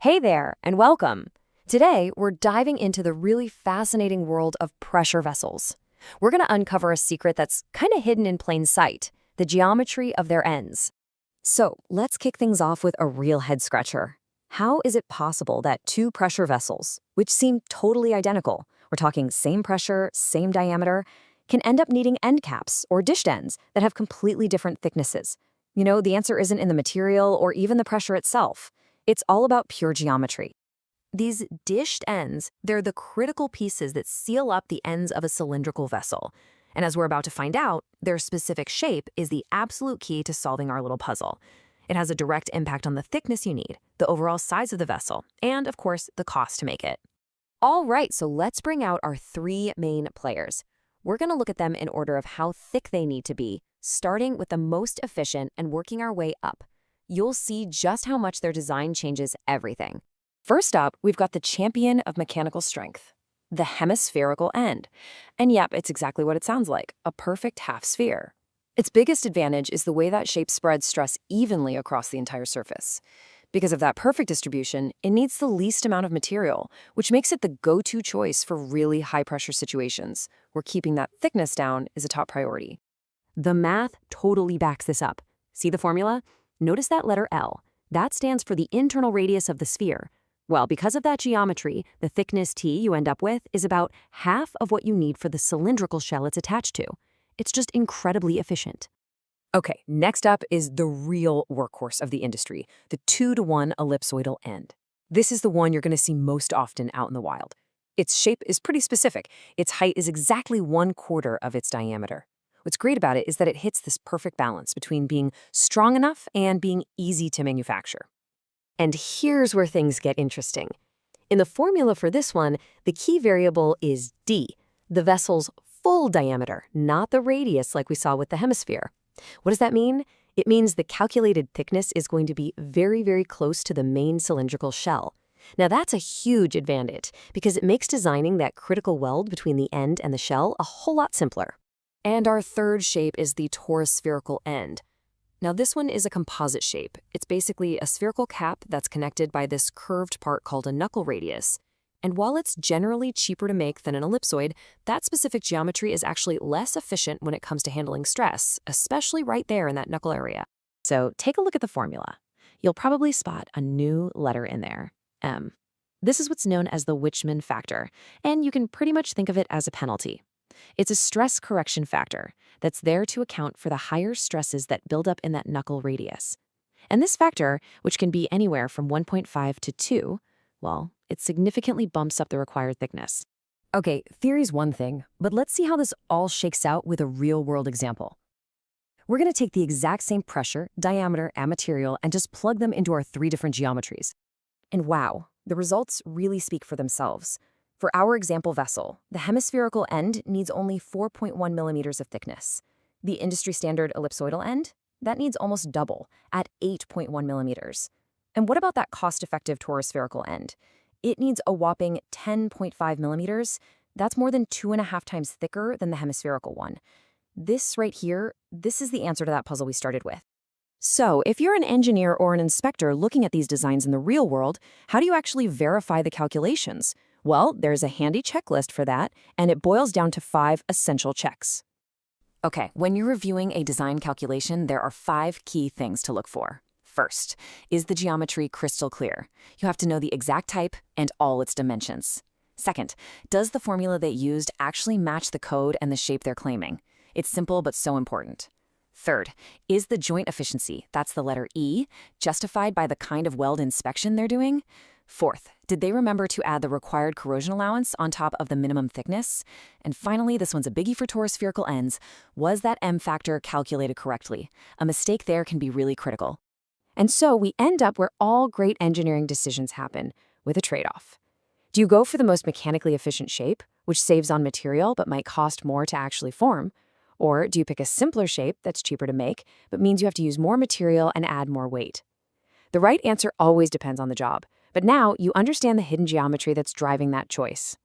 Hey there, and welcome. Today, we're diving into the really fascinating world of pressure vessels. We're going to uncover a secret that's kind of hidden in plain sight, the geometry of their ends. So, let's kick things off with a real head-scratcher. How is it possible that two pressure vessels, which seem totally identical, we're talking same pressure, same diameter, can end up needing end caps or dished ends that have completely different thicknesses? The answer isn't in the material or even the pressure itself. It's all about pure geometry. These dished ends, they're the critical pieces that seal up the ends of a cylindrical vessel. And as we're about to find out, their specific shape is the absolute key to solving our little puzzle. It has a direct impact on the thickness you need, the overall size of the vessel, and, of course, the cost to make it. All right, so let's bring out our three main players. We're going to look at them in order of how thick they need to be, starting with the most efficient and working our way up. You'll see just how much their design changes everything. First up, we've got the champion of mechanical strength, the hemispherical end. And yep, it's exactly what it sounds like, a perfect half sphere. Its biggest advantage is the way that shape spreads stress evenly across the entire surface. Because of that perfect distribution, it needs the least amount of material, which makes it the go-to choice for really high-pressure situations, where keeping that thickness down is a top priority. The math totally backs this up. See the formula? Notice that letter L. That stands for the internal radius of the sphere. Well, because of that geometry, the thickness T you end up with is about half of what you need for the cylindrical shell it's attached to. It's just incredibly efficient. Okay, next up is the real workhorse of the industry, the 2-to-1 ellipsoidal end. This is the one you're going to see most often out in the wild. Its shape is pretty specific. Its height is exactly 1/4 of its diameter. What's great about it is that it hits this perfect balance between being strong enough and being easy to manufacture. And here's where things get interesting. In the formula for this one, the key variable is d, the vessel's full diameter, not the radius like we saw with the hemisphere. What does that mean? It means the calculated thickness is going to be very, very close to the main cylindrical shell. Now that's a huge advantage because it makes designing that critical weld between the end and the shell a whole lot simpler. And our third shape is the torispherical end. Now this one is a composite shape. It's basically a spherical cap that's connected by this curved part called a knuckle radius. And while it's generally cheaper to make than an ellipsoid, that specific geometry is actually less efficient when it comes to handling stress, especially right there in that knuckle area. So take a look at the formula. You'll probably spot a new letter in there, M. This is what's known as the Wichman factor, and you can pretty much think of it as a penalty. It's a stress correction factor that's there to account for the higher stresses that build up in that knuckle radius. And this factor, which can be anywhere from 1.5 to 2, well, it significantly bumps up the required thickness. Okay, theory's one thing, but let's see how this all shakes out with a real-world example. We're going to take the exact same pressure, diameter, and material and just plug them into our three different geometries. And wow, the results really speak for themselves. For our example vessel, the hemispherical end needs only 4.1 millimeters of thickness. The industry standard ellipsoidal end, that needs almost double, at 8.1 millimeters. And what about that cost-effective torispherical end? It needs a whopping 10.5 millimeters. That's more than 2.5 times thicker than the hemispherical one. This right here, this is the answer to that puzzle we started with. So, if you're an engineer or an inspector looking at these designs in the real world, how do you actually verify the calculations? Well, there's a handy checklist for that, and it boils down to 5 essential checks. Okay, when you're reviewing a design calculation, there are 5 key things to look for. First, is the geometry crystal clear? You have to know the exact type and all its dimensions. Second, does the formula they used actually match the code and the shape they're claiming? It's simple but so important. Third, is the joint efficiency, that's the letter E, justified by the kind of weld inspection they're doing? Fourth, did they remember to add the required corrosion allowance on top of the minimum thickness? And finally, this one's a biggie for torispherical ends, was that M factor calculated correctly? A mistake there can be really critical. And so we end up where all great engineering decisions happen, with a trade-off. Do you go for the most mechanically efficient shape, which saves on material but might cost more to actually form? Or do you pick a simpler shape that's cheaper to make, but means you have to use more material and add more weight? The right answer always depends on the job, but now you understand the hidden geometry that's driving that choice.